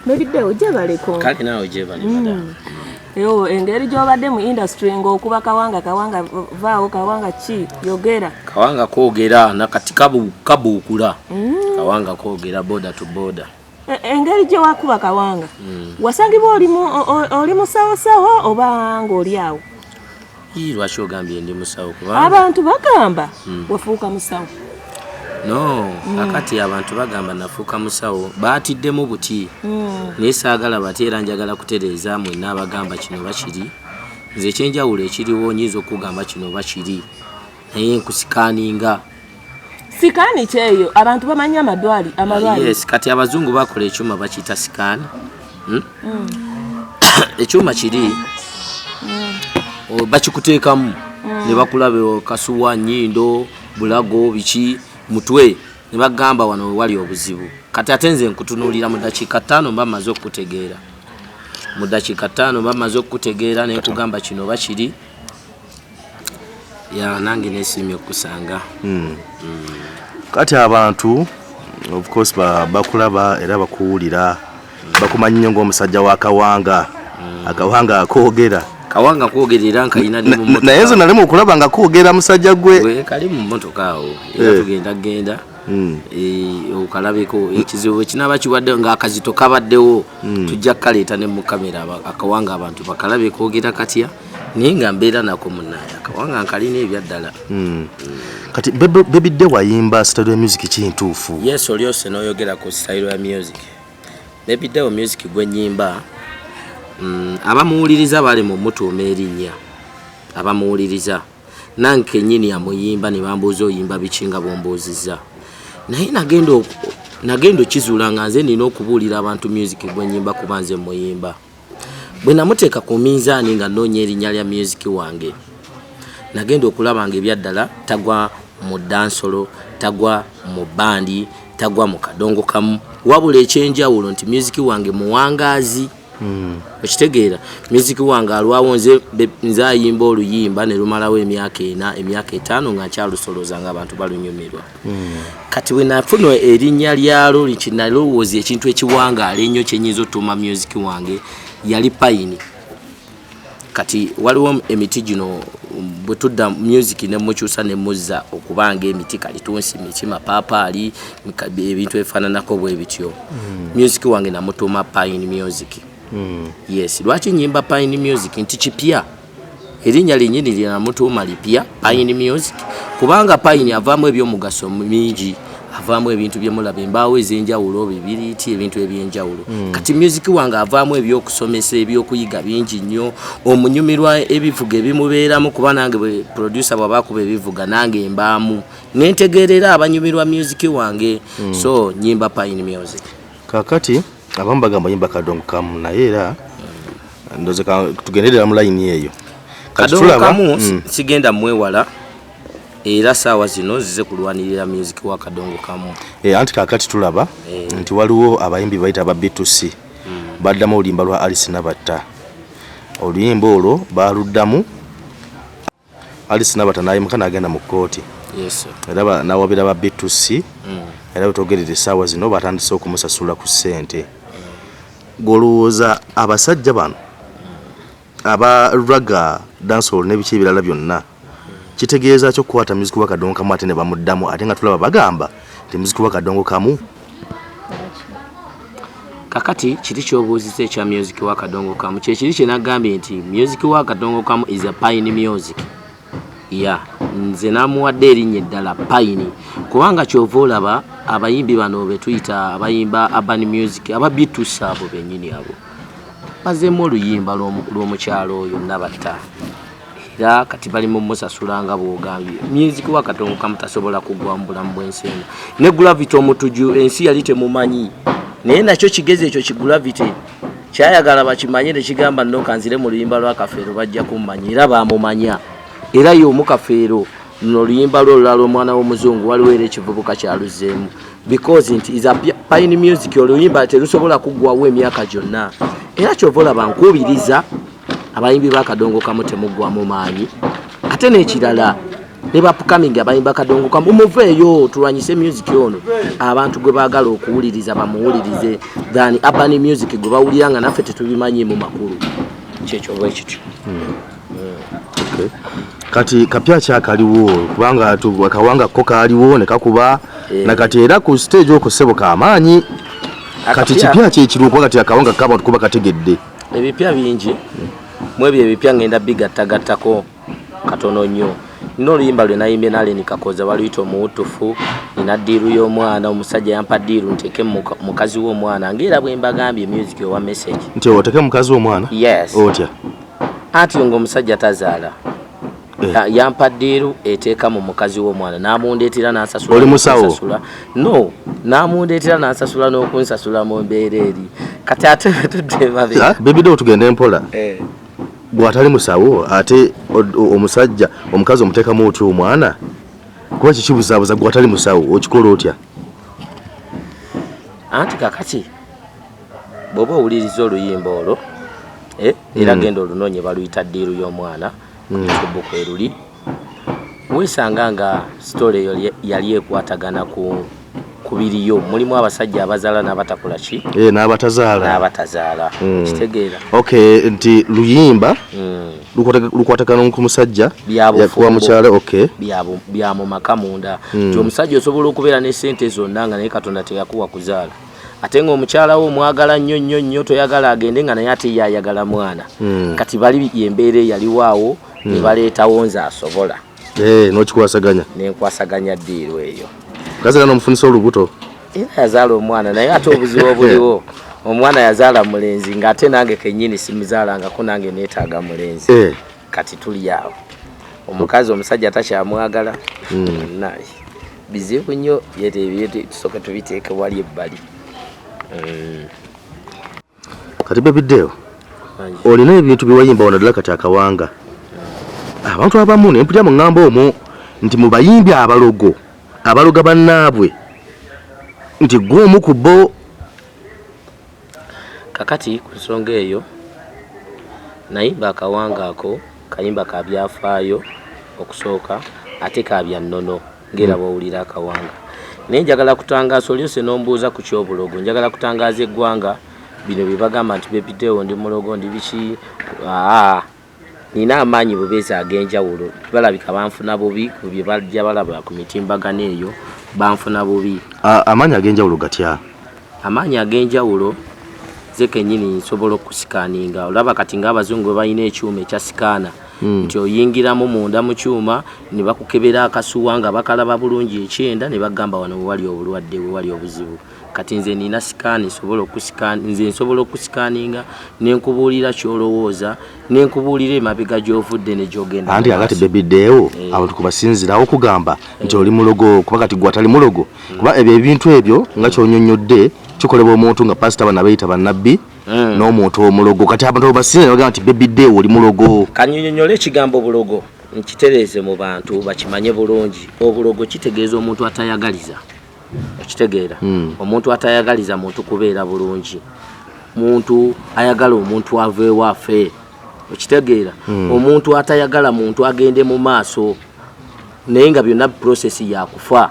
Nebiddewo gye baleko. Kale naawe gye bali. Yo engeri gy'obadde mu industry ng'okuba Kawanga vaawo Kawanga ki yogera. Kawanga koogera nakati kabuukula. Kawanga koogera border to border. Engeri gye wakuba Kawanga. Wasangibwa oli musawosawo oba ng'oli awo? Lwaki ogambye ndi musawo kubanga abantu bagamba wafuuka musawo. No, akati abantu bagamba nafuuka musawo baatiddemu buti. Naye saagala bate era njagala kutereeza mwenna abagamba kino bakiri. Nze ekyenjawulo ekiriwo nyiza okugamba kino bakiri. Naye nkusikaaninga. Sikaani kyeyo abantu bamanyi amalwali. Yes, kati abazungu bakola ekyuma bakiyita sikaani. Ekyuma kiri bakikuteekamu ne bakulabe kasuwa nnyindo bulago biki mutwe ne bagamba wano wali obuzibu. Kati ate nze nkutunuulira mu dakiika 5 mba maze okukutegeera. Mu dakiika 5 mba maze okukutegeera ne nkugamba kino bakiri. Ya nange nesimye okusanga. Kati abantu of course bakulaba era bakuwulira bakumanyi nnyo ng'omusajja wa Kawanga. Akawanga akoogera. Kawanga kwogerera nkayina ndi mu motoka. Naye nze nali mu kulaba nga koogera musajja gwe. Kali mu motoka awo. Era tugenda. Okalabeko ekizibu kinaba kiwadde nga akazito kabaddewo. Tujja kaleeta ne mu kamera Akawanga abantu bakalabe koogera katya. Naye nga mbeera nako munnaye Akawanga nkalina ebyaddala. Kati Baby Day wayimba style ya music kintuufu. Yes, olyose n'oyogera ku style ya music. Baby Day music gwe nyimba. Abamuwuliriza bali mu mutuuma erinnya. Abamuwuliriza. Nanke nnyini amuyimba ne bambuuza oyimba bikinga bombuuzizza. Naye nagendo kizuula nga nze nina okubuulira abantu music gwe nyimba kuba nze muyimba. Bwe namuteeka ku minzaani nga nnoonya erinnya lya music wange. Nagenda okulaba nga ebyaddala tagwa mu dansolo, tagwa mu bandi, tagwa mu kadongo kamu. Wabula ekyenjawulo nti music wange muwangaazi. Okitegeera music wange alwawo nze ayimba oluyimba ne lumalawo emyaka 4 emyaka 5 nga nkyalusoloza nga abantu balunyumirwa. Kati we nafuna erinnya lyalo likinalowooza ekintu ekiwangaala ennyo kyenyinza otuuma music wange yali Pine. Kati waliwo emiti gino bwe tudda music ne mukyusa ne muzza okubanga emiti kalitunsi mitima papaali ebintu ebifaananako bwe bityo. Music wange namutuuma Pine music. Yes, lwaki nyimba Pine music nti kipya. Erinnya linnyini lina mutuuma lipya Pine music kubanga Pine avaamu ebyomugaso mingi. Avaamu ebintu byemulaba embaawo ez'enjawulo bibiriiti ebintu ebyenjawulo. Kati music wange avaamu ebyokusomesa ebyokuyiga bingi nnyo. Omunyumirwa ebivuga ebimubeeramu kuba nange bwe producer bw'abakuba ebivuga nange mbaamu. Nentegeerera abanyumirwa music wange. So nyimba Pine music. Kakati abamu bagamba yimba kadongo kamu naye era ndoze tugenderera mu line eyo. Kadongo kamu sigenda mwewala. Era saawa zino zize kulwanirira music wa kadongo kamu. Anti kakati tulaba nti waliwo abayimbi bayita aba B2C. Baddamu oluyimba lwa Alice Nabatta. Oluyimba olwo baluddamu Alice Nabatta nayimuka n'agenda mu kkooti. Yes. Era nawabira aba B2C. Era utogerere saawa zino batandise okumusasula ku ssente. Golowooza abasajja bano aba raga dancehall n'ebiki ebirala byonna kitegeeza kyo kukwata music wa kadongo kamu ate ne bamuddamu ate nga tulaba bagamba nti music wa kadongo kamu. Kakati kiri kyobuuzisa ekya music wa kadongo kamu kyekiri kye nagambye nti music wa kadongo kamu is a Pine music. Nze namuwadde erinnya eddala Pine kubanga kyova olaba abayimbi bano be tuyita abayimba urban music aba B2C abo bennyini abo bazeemu oluyimba lw'omukyalo oyo Nabatta. Era kati bali mu musasula nga bw'ogambye music wa kadongo kamu tasobola kugwa mu bulamu bw'ensi eno. Ne Gravity omutuju ensi yali temumanyi naye nakyo kigezi ekyo Gravity kyayagala bakimanye ne kigamba nno kanzire mu luyimba lwa Kafeero bajja kumumanya era bamumanya. Era y'omu Kafeero n'oluyimba lw'olulala omwana w'omuzungu waliwo era ekivubuka kyaluzeemu because nti is a Pine music oluyimba terusobola kuggwawo emyaka gyonna. Era kyova olaba nkubiriza abayimbi ba kadongo kamu temuggwamu maanyi. Ate n'ekirala ne bapukaming abayimba kadongo kamu muveeyo tulwanyise music ono abantu gwe baagala okuwuliriza bamuwulirize than urban music gwe bawulira nga naffe tetubimanyi mu makulu kyekyo bwekityo. Okay. Kati kapya kyakaliwo kubanga akawanga ko kaaliwo ne kakuba na kati era ku stage okwo ssebo kamaanyi kati kipya kyekiruko kati akawanga kaba tukuba kategedde ebipya bingi mwebyo ebipya ngenda bigattagattako katono nnyo nino oluyimba lwe nayimbye nale nikakoza baluyita omuwutufu nina ddiiru y'omwana omusajja yampa ddiiru nteeke mukazi w'omwana ng'era bwe mbagambye music owa message nti oteke mukazi w'omwana yes otya anti ng'omusajja tazaala yampa ddiiru eteeka mu mukazi w'omwana n'amundeetera n'ansasula oli musawo no n'amundeetera n'ansasula n'okunsasula mu mbeera eri kati ate tudde mabe baby doll tugende empola bw'atali musawo ate omusajja omukazi omuteekamu otya omwana kuba kikibuzaabuza gw'atali musawo okikola otya anti kakati bw'oba owuliriza oluyimba olwo era genda olunoonye baluyita ddiiru y'omwana kubuku eruli weesanga nga sitole eyo yali ekwatagana ku biriyo mulimu abasajja abazaala n'abatakola ki n'abatazaala kitegeera okay nti luyimba lukwatagana ku musajja yakuwa mukyala okay bya mu maka munda nti omusajja osobola okubeera ne ssente zonna nga naye Katonda teyakuwa kuzaala ate ng'omukyala wo omwagala nnyo toyagala agende nga naye ate yayagala mwana kati bali yembeera eyaliwaawo ne baleetawo nze asobola n'okikwasaganya nenkwasaganya ddiiru eyo kazira n'omufunisa olubuto era yazaala omwana naye ate obuzibu obuliwo omwana yazaala mulenzi ng'ate nange kennyini simuzaalangako nange neetaaga mulenzi kati tuli awo omukazi omusajja takyamwagala naye bizibu nnyo tusooke tubiteeke wali ebbali kati bebiddeo olina ebintu byewayimba wano ddala kati akawanga abantu abamu ne mpulira mu ŋŋamba omwo nti mu bayimbi abaloga bannaabwe nti gw'omu ku bo kakati ku nsonga eyo nayimba akawanga ako kayimba ka byafaayo okusooka ate ka bya nnono ng'era bw'owulira akawanga naye njagala kutangaasa olyose n'ombuuza ku kyobulogo njagala kutangaaza eggwanga bino bye bagamba nti bebidewo ndi mulogo ndi biki nina amaanyi bubeezi ag'enjawulo balabika banfuna bubi ku bye bajja balaba ku mitimbagano eyo banfuna bubi amaanyi ag'enjawulo gatya amaanyi ag'enjawulo ze kennyini nsobola okusikaaninga olaba kati ng'abazungu bwe balina ekyuma ekya sikaana nti oyingiramu munda mu kyuma ne bakukebera akasuwa nga bakalaba bulungi ekyenda ne bagamba wano we wali obulwadde we wali obuzibu kati nze nina sikaani nsobola okusikaaninga nenkubuulira kyolowooza nenkubuulira emabega gy'ovudde ne gy'ogenda anti akati bebideewo abantu kubasinzirawo okugamba nti oli mulogo kuba kati gwatali mulogo kuba ebyo ebintu ebyo nga kyonyonyodde kikolebwa omuntu nga pasita bana bayita bannabbi n'omuntu omulogo kati abantu basinzira bagamba nti bebideewo oli mulogo kanyonyonyole ekigambo bulogo nkitereeze mu bantu bakimanye bulungi obulogo kitegeeza omuntu atayagaliza okitegeera omuntu atayagaliza muntu kubeera bulungi muntu ayagala omuntu aveewo afe okitegeera omuntu atayagala muntu agende mu maaso naye nga byonna processi yakufa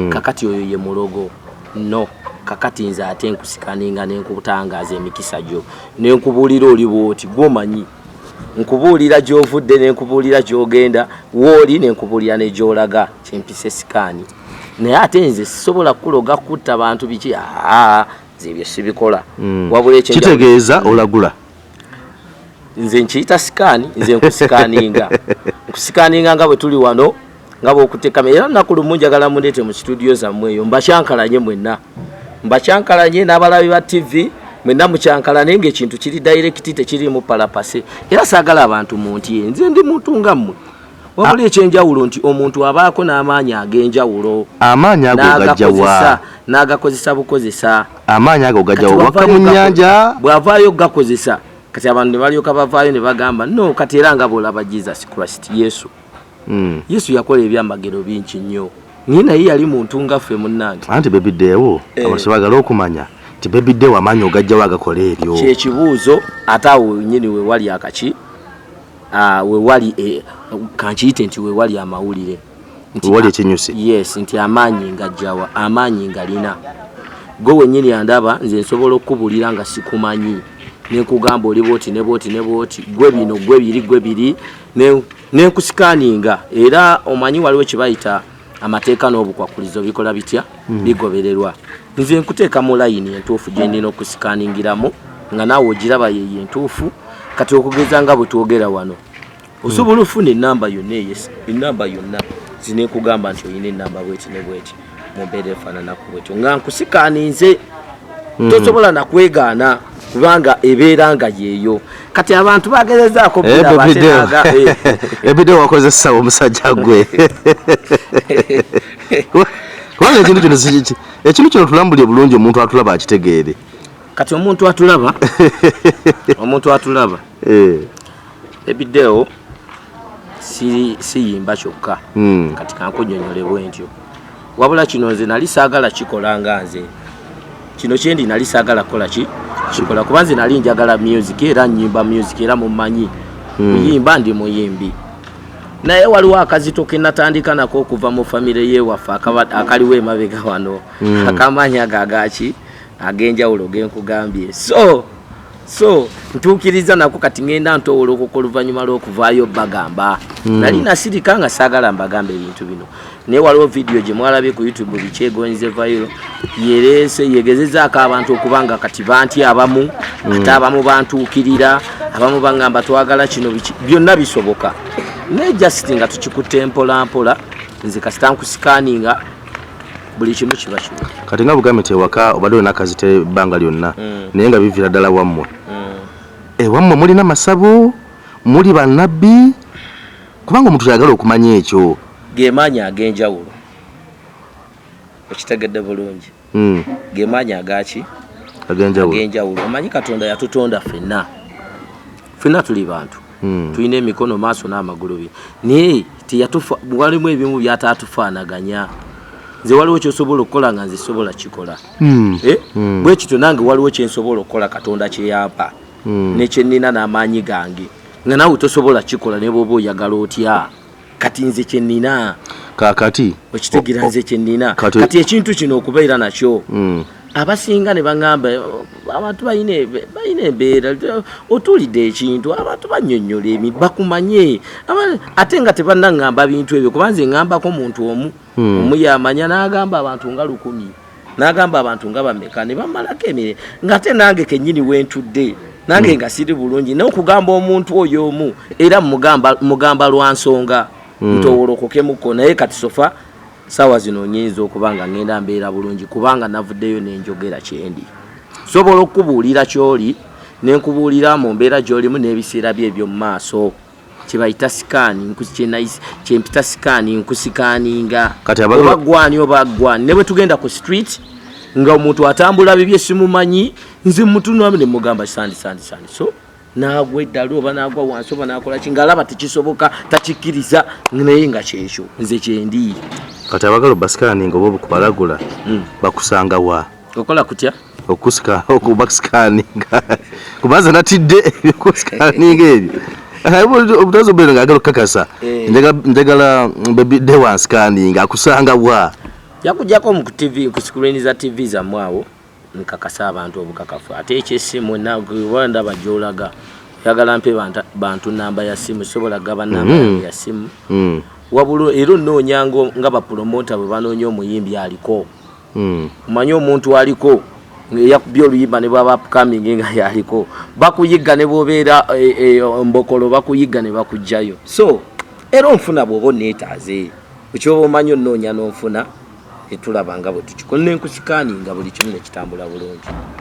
kakati oyo ye mulogo no kakati nze ate nkusikaninga nenkutangaaza emikisa gyo nenkubuulira oli bwoti gwomanyi nkubuulira gy'ovudde nenkubuulira gy'ogenda wooli nenkubuulira ne gy'olaga kyempisa esikaani naye ate nze sisobola kuloga kutta bantu biki nze ebyo sibikola wabula kitegeeza olagula nze nkiyita sikaani nze nkusikaaninga nga bwe tuli wano nga bw'okutekama era nnaku lumu njagala mundeete mu studio zammwe eyo mbakyankalanye mwenna mbakyankalanye n'abalabi ba tv mwenna mukyankalane ng'ekintu kiri direct tekirimu palapase era saagala abantu muntye nze ndi muntu ngammwe wabula ekyenjawulo nti omuntu abaako n'amaanyi ag'enjawulo amaanyi ago gajjawa n'agakozesa bukozesa amaanyi ago gajjawa wakka mu nnyanja bw'avaayo gakozesa kati abantu ne balyoka bavaayo ne bagamba no kati era nga bw'olaba Jesus Christ Yesu yakola ebyamagero bingi nnyo naye naye yali muntu nga ffe munnange anti bebideewo abantu bagala okumanya nti bebideewo amaanyi ogajjawo agakola ebyo kyekibuuzo ate awo nyini we wali akaki we wali kankiyite nti we wali amawulire wali ekinyusi yes nti amaanyi ngajjawa amaanyi ngalina gwe wennyini andaba nze nsobola okukubulira nga sikumanyi nekugamba oli bwoti ne bwoti gwe bino gwe biri nenkusikaninga era omanyi waliwo ekibayita amateeka n'obukwakulizo bikola bitya bigobererwa nze nkuteeka mu layini entuufu gye ndina okusikaningiramu nga naawe ogiraba yeye entuufu kati okugeza nga bwe twogera wano osobola ofuna ennamba yonna zinekugamba nti oyina ennamba bweti ne bweti mu mbeera efaananaku bwetyo nga nkusikaninze tosobola nakwegaana kubanga ebeera nga yeeyo kati abantu bagezezaako ebidewo wakozesa omusajja gwe kubanga ekintu kino tulambulye bulungi omuntu atulaba akitegeere kati omuntu atulaba ebidewo siyimba kyokka kati kankunyonyole bwentyo wabula kino nze nali saagala kikola nga nze kino kyendi nali saagala kukola kikola kuba nze nali njagala music era nnyimba music era mumanyi kuyimba ndi muyimbi naye waliwo akazito ke natandika nako okuva mu famire yewaffe akaliwo emabega wano akamanyi agagaki ag'enjawulo genkugambye so ntuukiriza nako kati ngenda ntowolokoka oluvannyuma lw'okuvaayo bagamba nali nasirika nga saagala mbagambe ebintu bino naye waliwo vidiyo gye mwalabye ku YouTube bikyegonyize vayiro yegezezaako abantu okubanga kati banti abamu ate abamu bantuukirira abamu bangamba twagala kino byonna bisoboka naye just nga tukikutte mpolampola nze kasita nkusikaninga buli kimu kiba kimu kati nga bugambe tewaka obadde olina akazite ebbanga lyonna naye nga bivira ddala wammwe wammwe mulina masabu muli bannabbi kubanga omuntu yagala okumanya ekyo gemaanyi ag'enjawulo okitegedde bulungi gemaanyi agaki ag'enjawulo omanyi katonda yatutonda ffenna tuli bantu tulina emikono maaso n'amagulu naye walimu ebimu byatatufaanaganya nze waliwo kyosobola okukola nga nze sobola kikola bwe kityo nange waliwo kyensobola okukola katonda kyeyampa nekyennina n'amaanyi gange nga naawe tosobola kikola ne bw'oba oyagala otya kati nze kyennina kakati okitegeera nze kyennina kati ekintu kino okubeera nakyo abasinga ne baŋŋamba abantu balina embeera otuulidde ekintu abantu bannyonnyola bakumanye ate nga tebannaŋŋamba bintu ebyo kuba nze ŋŋambako muntu omu yamanya n'agamba abantu nga 100 n'agamba abantu nga bameka ne bamalako emire ng'ate nange kennyini wentudde nange nga siri bulungi n'okugamba omuntu oyo omu era mugamba lwa nsonga ntowolokokemuko naye kati sofa sawa zino nyinza okuba nga ngenda mbeera bulungi kubanga navuddeyo nenjogera kyendi sobola okubuulira kyoli nenkubuulira mu mbeera gy'olimu n'ebiseera bye eby'omu maaso kibayita sikaani kyempita sikaani nkusikaninga oba gwani ne bwe tugenda ku street nga omuntu atambula bibye simumanyi nze mutunamu ne mugamba sandi so nagwa eddala oba nagwa wansi oba nakola kingalaba tekisoboka takikkiriza naye nga kyekyo nze kyendi kati abagala basikaninga oba okubalagula bakusanga wa okola kutya okubasikaninga kubanza natidde okusikaninga ebyo obutazo bwino ng'agala okukakasa njagala bebidde wansikaninga akusanga wa yakujjako mu TV ku screen za TV zammwe awo nkakasa abantu obukakafu ate ekyessimu ndaba gy'olaga yagala mpe bantu namba ya simu sobola gaba namba ya simu wabula era nnoonyanga nga bapromota bwe banoonya omuyimbi aliko omanyi omuntu aliko yakubye oluyimba ne bwaba upcoming nga yaliko bakuyiga ne bwobeera mbokolo bakuyiga ne bakugjayo so era onfuna bw'oba onneetaaze ekyoba omanyi onnoonya n'onfuna etulaba nga bwe tukikola nenkusikaninga buli kimu ne kitambula bulungi